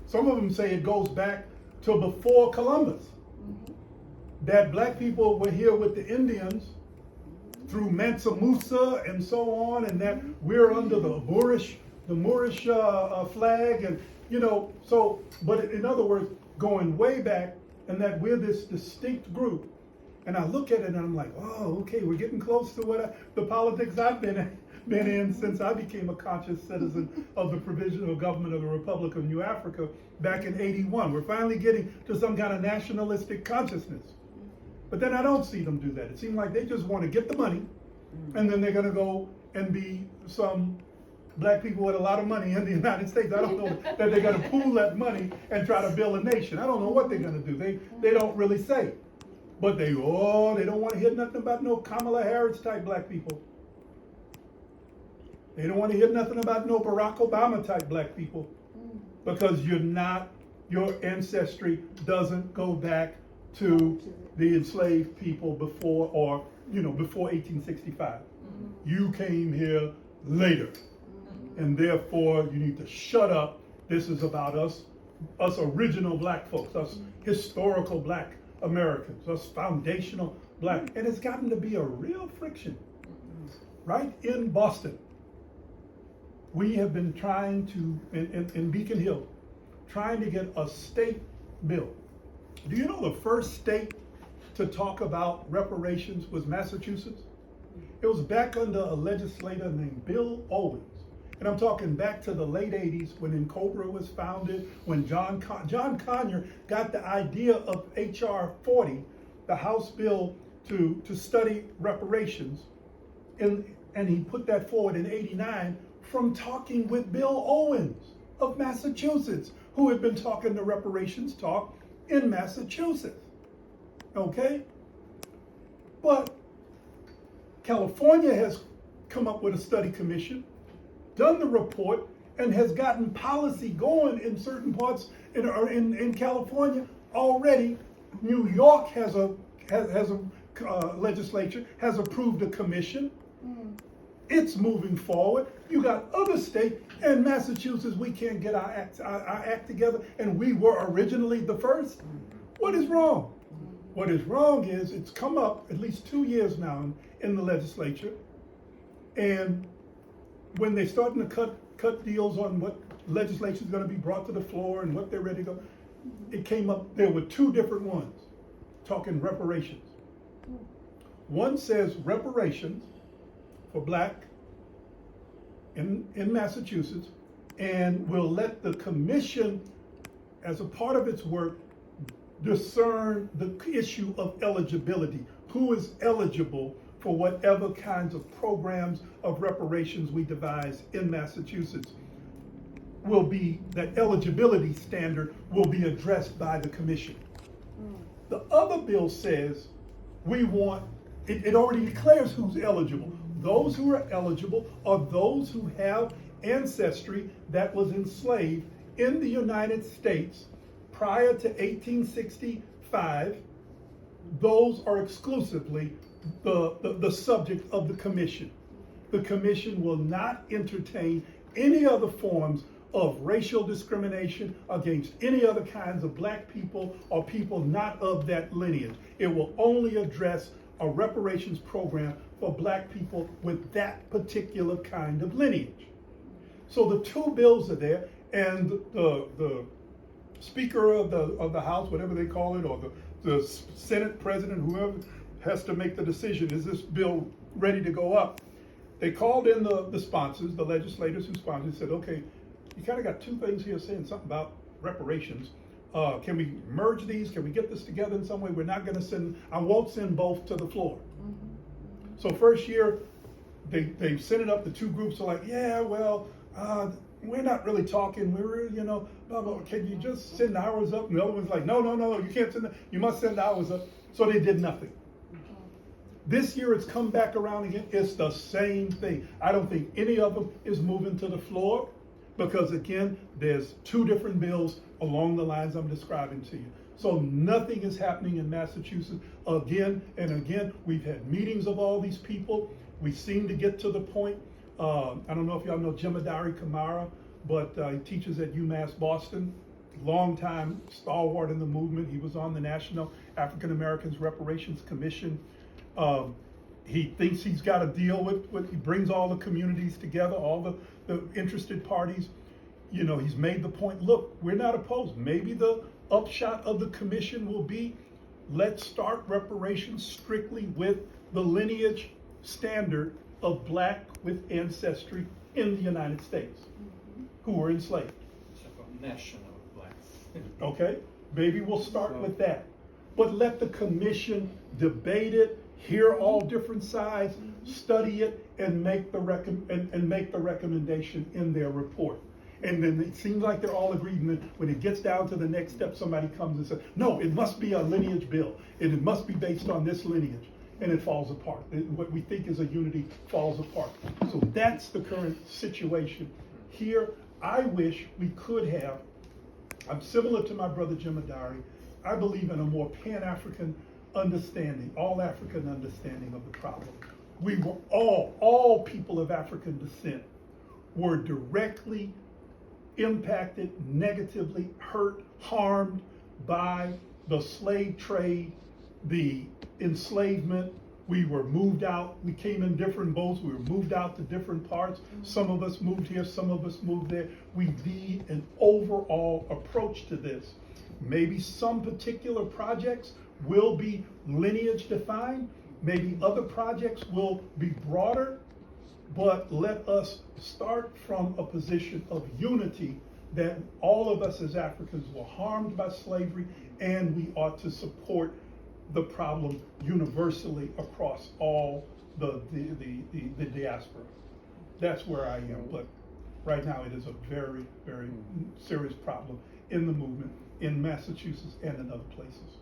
Some of them say it goes back to before Columbus. That black people were here with the Indians through Mansa Musa and so on, and that we're under the Moorish flag, and so. But in other words, going way back, and that we're this distinct group. And I look at it and I'm like, oh, okay, we're getting close to the politics I've been in since I became a conscious citizen of the Provisional Government of the Republic of New Africa back in '81. We're finally getting to some kind of nationalistic consciousness. But then I don't see them do that. It seems like they just want to get the money, and then they're going to go and be some black people with a lot of money in the United States. I don't know that they're going to pool that money and try to build a nation. I don't know what they're going to do. They don't really say. But they don't want to hear nothing about no Kamala Harris type black people. They don't want to hear nothing about no Barack Obama type black people, because your ancestry doesn't go back to the enslaved people before 1865. You came here later, and therefore you need to shut up. This is about us original black folks, us historical black Americans, us foundational black, and it's gotten to be a real friction. Right in Boston, we have been trying to, in Beacon Hill, trying to get a state bill. Do you know the first state to talk about reparations was Massachusetts? It was back under a legislator named Bill Owens. And I'm talking back to the late 80s when NCOBRA was founded, when John Conyers got the idea of H.R. 40, the House bill to study reparations. And he put that forward in '89 from talking with Bill Owens of Massachusetts, who had been talking the reparations talk in Massachusetts. Okay? But California has come up with a study commission, done the report, and has gotten policy going in certain parts in California already. New York has a legislature, has approved a commission. It's moving forward. You got other states, and Massachusetts, we can't get our act together, and we were originally the first. What is wrong? What is wrong is it's come up at least 2 years now in the legislature, and when they're starting to cut deals on what legislation is going to be brought to the floor and what they're ready to go, it came up, there were two different ones talking reparations. One says reparations for black in Massachusetts, and will let the commission, as a part of its work, discern the issue of eligibility. Who is eligible for whatever kinds of programs of reparations we devise in Massachusetts? Will be, that eligibility standard will be addressed by the commission. The other bill says we want, it already declares who's eligible. Those who are eligible are those who have ancestry that was enslaved in the United States prior to 1865. Those are exclusively the subject of the commission. The commission will not entertain any other forms of racial discrimination against any other kinds of black people or people not of that lineage. It will only address a reparations program for black people with that particular kind of lineage. So the two bills are there, and the Speaker of the House, whatever they call it, or the Senate President, whoever has to make the decision, is this bill ready to go up? They called in the sponsors, the legislators who sponsored, said, okay, you kind of got two things here saying something about reparations. Can we merge these? Can we get this together in some way? We're not going to send, I won't send both to the floor. So first year, they sent it up, the two groups are like, yeah, well, we're not really talking, blah, blah, can you just send ours up? And the other one's like, no, you can't send it, you must send ours up. So they did nothing. This year it's come back around again, it's the same thing. I don't think any of them is moving to the floor, because again, there's two different bills along the lines I'm describing to you. So nothing is happening in Massachusetts. Again and again, we've had meetings of all these people. We seem to get to the point. I don't know if y'all know Jemadari Kamara, but he teaches at UMass Boston. longtime stalwart in the movement. He was on the National African Americans Reparations Commission. He thinks he's got to deal with, he brings all the communities together, all the interested parties. You know, he's made the point, look, we're not opposed. Maybe the upshot of the commission will be, let's start reparations strictly with the lineage standard of black with ancestry in the United States who were enslaved. National blacks. Okay, maybe we'll start with that. But let the commission debate it, hear all different sides, study it, and make the recommendation in their report. And then it seems like they're all agreed, and then when it gets down to the next step, somebody comes and says, no, it must be a lineage bill, and it must be based on this lineage, and it falls apart. What we think is a unity falls apart. So that's the current situation. Here, I wish we could have, I'm similar to my brother Jim Adari, I believe in a more Pan-African understanding, all-African understanding of the problem. We were all people of African descent were directly impacted, negatively hurt, harmed by the slave trade, the enslavement. We were moved out, we came in different boats, we were moved out to different parts. Some of us moved here, some of us moved there. We need an overall approach to this. Maybe some particular projects will be lineage defined, maybe other projects will be broader, but let us start from a position of unity that all of us as Africans were harmed by slavery, and we ought to support the problem universally across all the diaspora. That's where I am, but right now it is a very, very serious problem in the movement in Massachusetts and in other places.